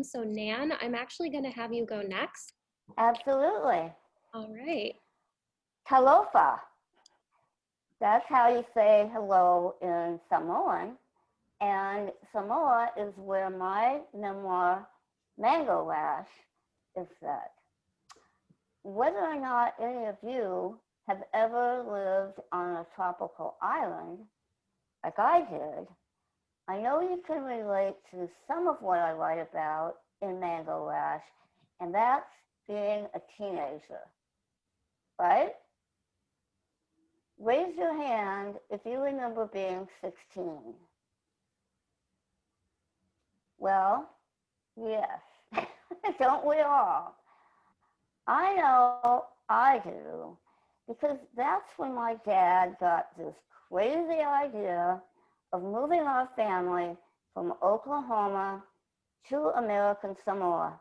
So Nan, I'm actually going to have you go next. Absolutely. All right. Talofa. That's how you say hello in Samoan. And Samoa is where my memoir, Mango Rash, is set. Whether or not any of you have ever lived on a tropical island, like I did, I know you can relate to some of what I write about in Mango Rash, and that's being a teenager, right? Raise your hand if you remember being 16. Well, yes, don't we all? I know I do, because that's when my dad got this crazy idea of moving our family from Oklahoma to American Samoa,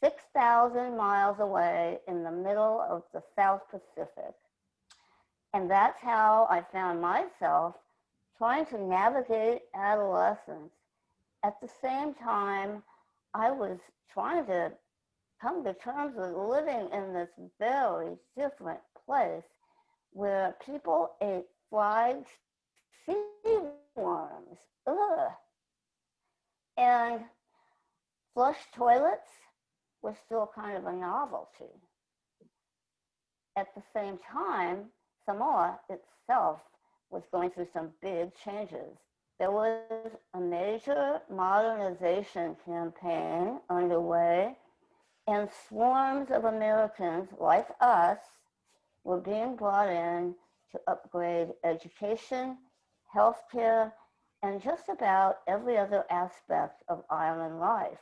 6,000 miles away in the middle of the South Pacific. And that's how I found myself trying to navigate adolescence. At the same time, I was trying to come to terms with living in this very different place where people ate fried sea worms. Ugh. And flush toilets was still kind of a novelty. At the same time, Samoa itself was going through some big changes. There was a major modernization campaign underway, and swarms of Americans like us were being brought in to upgrade education, healthcare, and just about every other aspect of island life.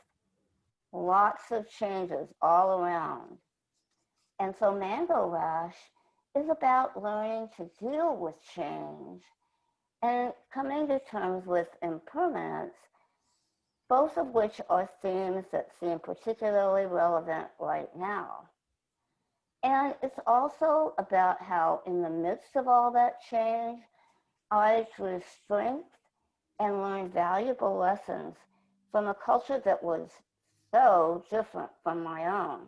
Lots of changes all around. And so Mango Rash is about learning to deal with change and coming to terms with impermanence, both of which are themes that seem particularly relevant right now. And it's also about how in the midst of all that change, I drew strength and learned valuable lessons from a culture that was so different from my own.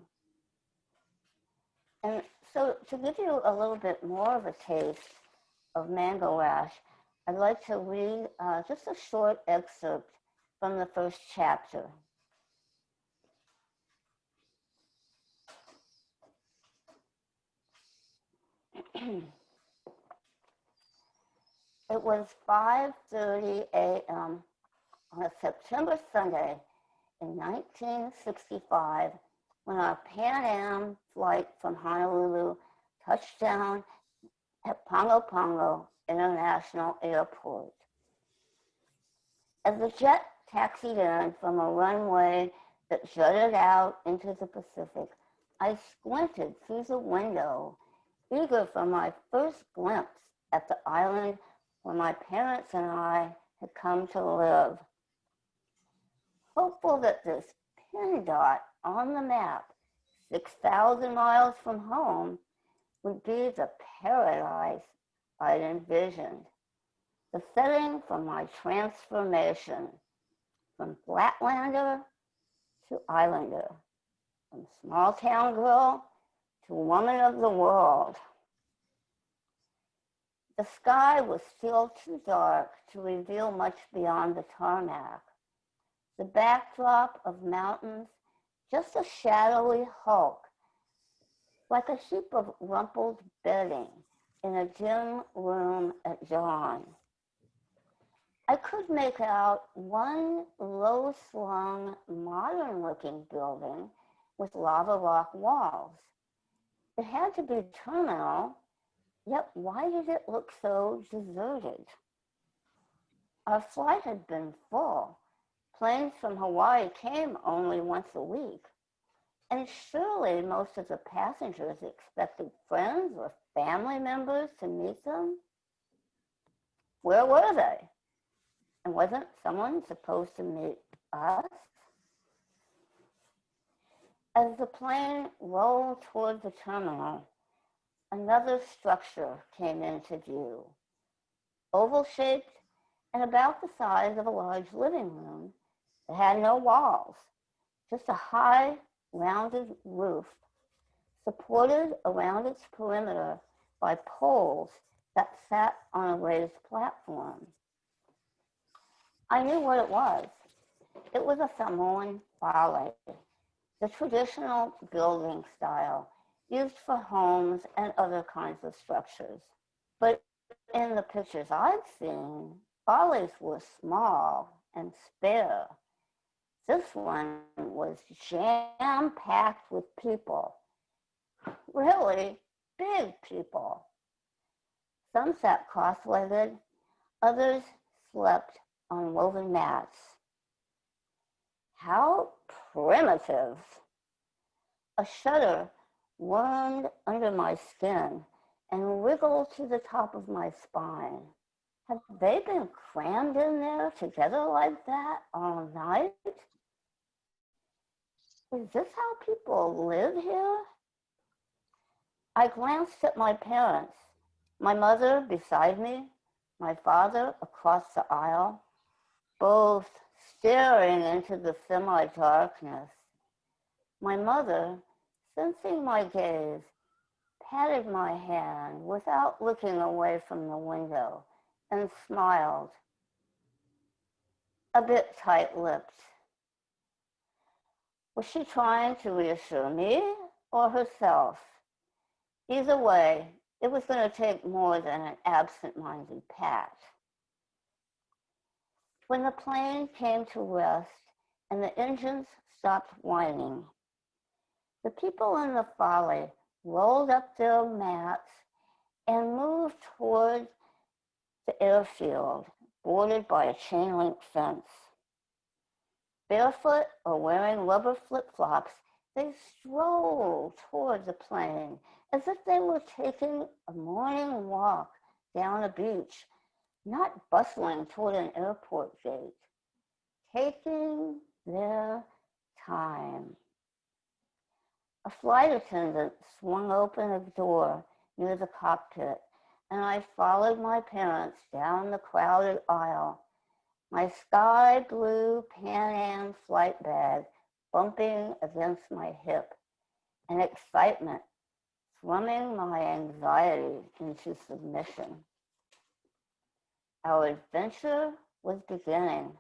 And so to give you a little bit more of a taste of Mango Rash, I'd like to read just a short excerpt from the first chapter. It was 5:30 a.m. on a September Sunday in 1965 when our Pan Am flight from Honolulu touched down at Pongo Pongo International Airport. As the jet taxied in from a runway that jutted out into the Pacific, I squinted through the window, eager for my first glimpse at the island where my parents and I had come to live. Hopeful that this pin dot on the map, 6,000 miles from home, would be the paradise I'd envisioned, the setting for my transformation from flatlander to islander, from small town girl to woman of the world. The sky was still too dark to reveal much beyond the tarmac. The backdrop of mountains, just a shadowy hulk, like a heap of rumpled bedding in a dim room at dawn. I could make out one low-slung, modern-looking building with lava rock walls. It had to be terminal, yet why did it look so deserted? Our flight had been full. Planes from Hawaii came only once a week. And surely most of the passengers expected friends or family members to meet them. Where were they? And wasn't someone supposed to meet us? As the plane rolled toward the terminal, another structure came into view. Oval-shaped and about the size of a large living room, it had no walls, just a high, rounded roof supported around its perimeter by poles that sat on a raised platform. I knew what it was. It was a Samoan pale, the traditional building style used for homes and other kinds of structures. But in the pictures I'd seen, pales were small and spare. This one was jam-packed with people, really big people. Some sat cross-legged, others slept on woven mats. How primitive. A shudder wormed under my skin and wriggled to the top of my spine. Have they been crammed in there together like that all night? Is this how people live here? I glanced at my parents, my mother beside me, my father across the aisle, both staring into the semi-darkness. My mother, sensing my gaze, patted my hand without looking away from the window and smiled, a bit tight-lipped. Was she trying to reassure me or herself? Either way, it was going to take more than an absent-minded pat. When the plane came to rest and the engines stopped whining, the people in the folly rolled up their mats and moved toward the airfield, bordered by a chain-link fence. Barefoot or wearing rubber flip-flops, they strolled toward the plane as if they were taking a morning walk down a beach, not bustling toward an airport gate, taking their time. A flight attendant swung open a door near the cockpit, and I followed my parents down the crowded aisle, my sky blue Pan Am flight bag bumping against my hip, and excitement thrumming my anxiety into submission. Our adventure was beginning.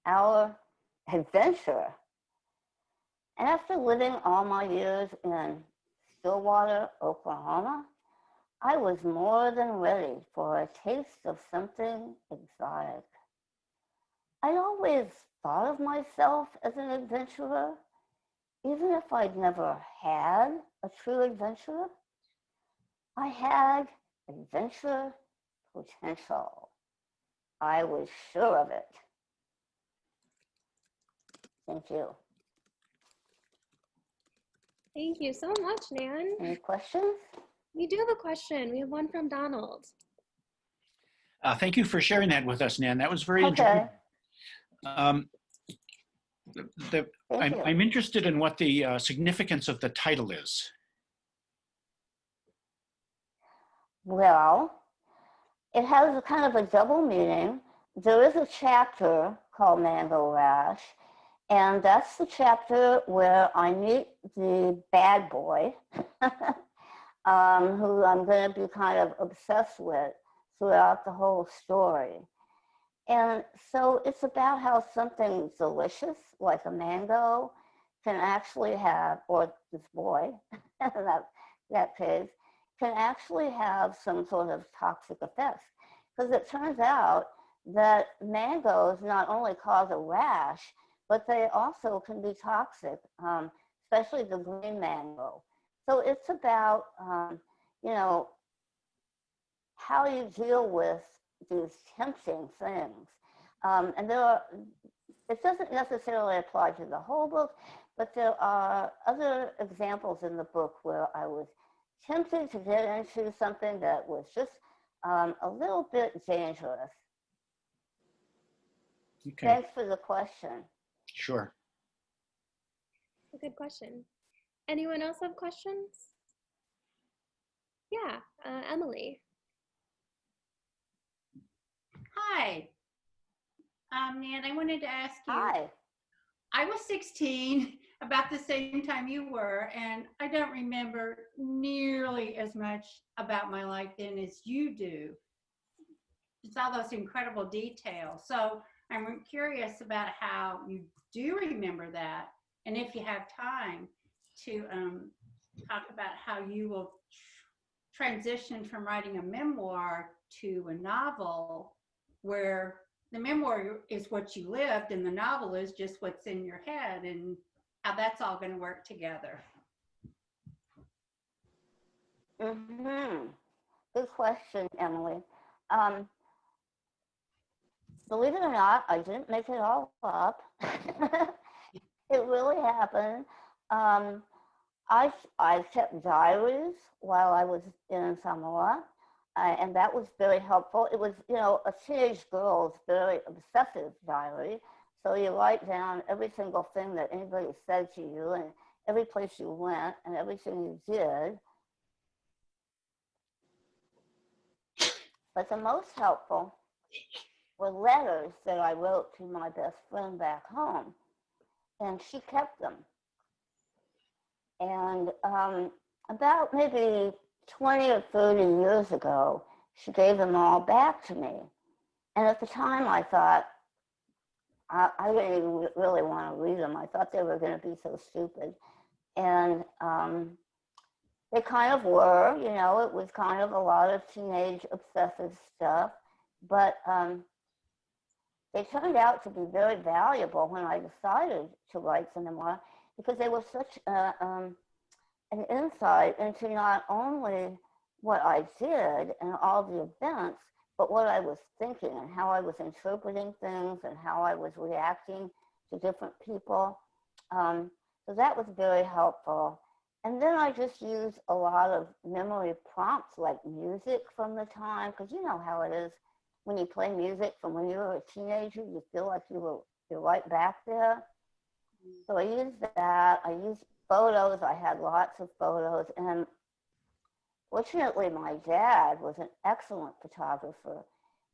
Our adventure. And after living all my years in Stillwater, Oklahoma, I was more than ready for a taste of something exotic. I'd always thought of myself as an adventurer, even if I'd never had a true adventure. I had adventure potential. I was sure of it. Thank you. Thank you so much, Nan. Any questions? We do have a question. We have one from Donald. Thank you for sharing that with us, Nan. That was very Okay. enjoyable. I'm interested in what the significance of the title is. Well, it has a kind of a double meaning. There is a chapter called Mango Rash, and that's the chapter where I meet the bad boy, who I'm going to be kind of obsessed with throughout the whole story. And so it's about how something delicious, like a mango, can actually have, or this boy, in that case, can actually have some sort of toxic effects. Because it turns out that mangoes not only cause a rash, but they also can be toxic, especially the green mango. So it's about, you know, how you deal with these tempting things. And it doesn't necessarily apply to the whole book, but there are other examples in the book where I was tempted to get into something that was just a little bit dangerous. Okay. Thanks for the question. Sure. A good question. Anyone else have questions? Yeah, Emily. Hi. Nan, I wanted to ask you, Hi. I was 16, about the same time you were, and I don't remember nearly as much about my life then as you do. It's all those incredible details. So I'm curious about how you do remember that, and if you have time to talk about how you will transition from writing a memoir to a novel, where the memoir is what you lived and the novel is just what's in your head, and how that's all going to work together. Good question, Emily. Believe it or not, I didn't make it all up. It really happened. I kept diaries while I was in Samoa, and that was very helpful. It was, a teenage girl's very obsessive diary. So you write down every single thing that anybody said to you, and every place you went, and everything you did. But the most helpful were letters that I wrote to my best friend back home, and she kept them. And about maybe 20 or 30 years ago, she gave them all back to me. And at the time, I thought, I didn't even really want to read them. I thought they were going to be so stupid. And they kind of were, it was kind of a lot of teenage obsessive stuff. But they turned out to be very valuable when I decided to write the memoir, because they were such an insight into not only what I did and all the events, but what I was thinking and how I was interpreting things and how I was reacting to different people. So that was very helpful. And then I just used a lot of memory prompts, like music from the time, because you know how it is when you play music from when you were a teenager, you feel like you're right back there. So I used that. I used photos. I had lots of photos. And fortunately, my dad was an excellent photographer.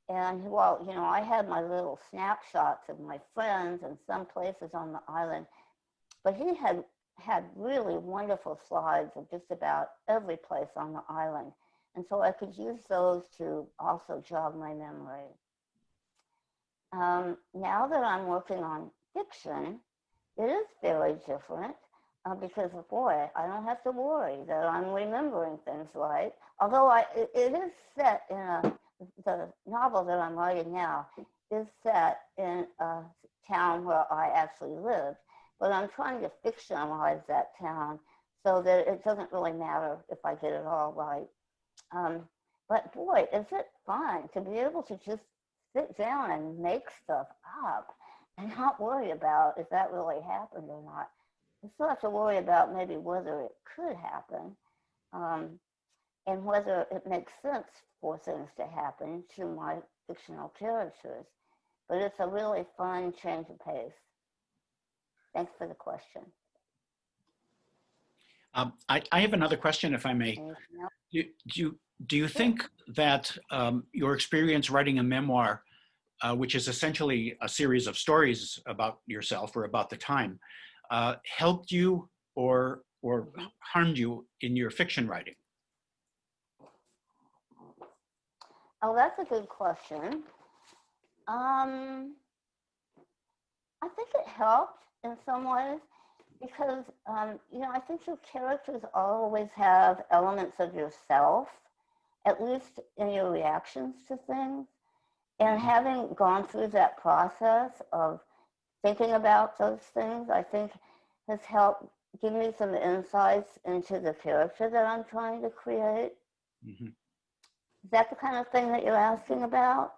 And well, I had my little snapshots of my friends and some places on the island. But he had really wonderful slides of just about every place on the island. And so I could use those to also jog my memory. Now that I'm working on fiction, it is very different because, boy, I don't have to worry that I'm remembering things right. Although it is set in the novel that I'm writing now is set in a town where I actually lived. But I'm trying to fictionalize that town so that it doesn't really matter if I get it all right. But boy, is it fun to be able to just sit down and make stuff up and not worry about if that really happened or not. You still have to worry about maybe whether it could happen and whether it makes sense for things to happen to my fictional characters. But it's a really fun change of pace. Thanks for the question. I have another question, if I may. Do you think that your experience writing a memoir, which is essentially a series of stories about yourself or about the time, helped you or harmed you in your fiction writing? Oh, that's a good question. I think it helped in some ways because, I think your characters always have elements of yourself, at least in your reactions to things. And having gone through that process of thinking about those things, I think has helped give me some insights into the character that I'm trying to create. Mm-hmm. Is that the kind of thing that you're asking about?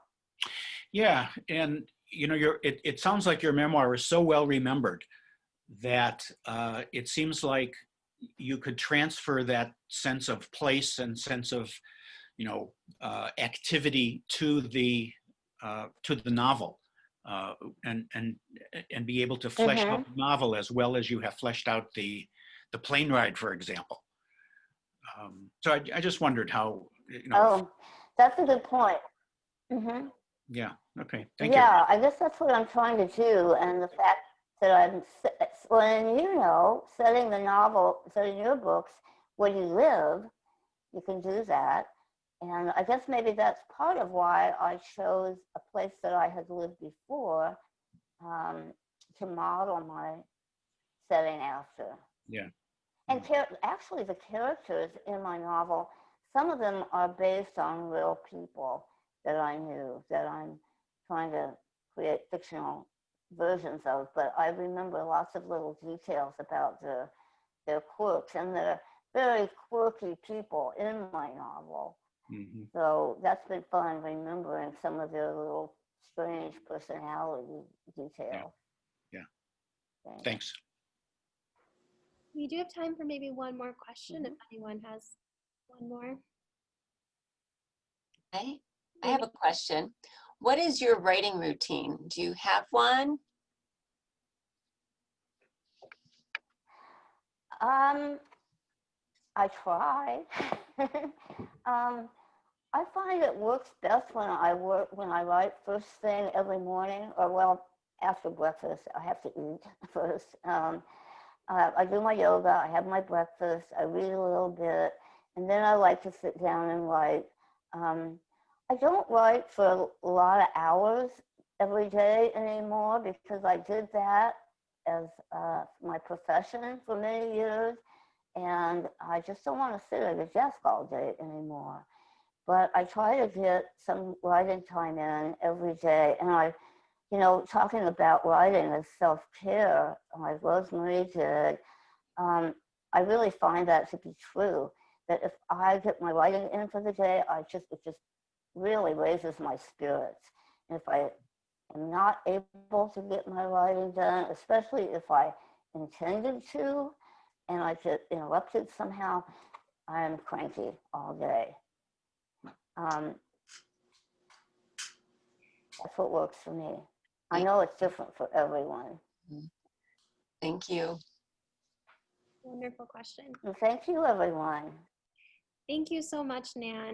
Yeah, and it sounds like your memoir is so well remembered that it seems like you could transfer that sense of place and sense of activity to the novel and be able to flesh Mm-hmm. out the novel as well as you have fleshed out the plane ride, for example. So I just wondered how. Oh, that's a good point. Mm-hmm. Yeah. Okay. Thank you. Yeah, I guess that's what I'm trying to do, and the fact when you know, setting your books where you live, you can do that. And I guess maybe that's part of why I chose a place that I had lived before to model my setting after. Yeah. And actually, the characters in my novel, some of them are based on real people that I knew, that I'm trying to create fictional versions of. But I remember lots of little details about their quirks, and they're very quirky people in my novel. Mm-hmm. So that's been fun, remembering some of their little strange personality details. Yeah. Thanks. We do have time for maybe one more question if anyone has one more. I have a question. What is your writing routine? Do you have one? I try. I find it works best when I write first thing every morning, or well, after breakfast. I have to eat first. I do my yoga, I have my breakfast, I read a little bit, and then I like to sit down and write. I don't write for a lot of hours every day anymore, because I did that as my profession for many years, and I just don't want to sit at a desk all day anymore. But I try to get some writing time in every day, and talking about writing as self-care, like Rosemary did, I really find that to be true, that if I get my writing in for the day, it just really raises my spirits. And if I am not able to get my writing done, especially if I intended to, and I get interrupted somehow, I'm cranky all day. That's what works for me. I know it's different for everyone. Thank you. Wonderful question. And thank you, everyone. Thank you so much, Nan.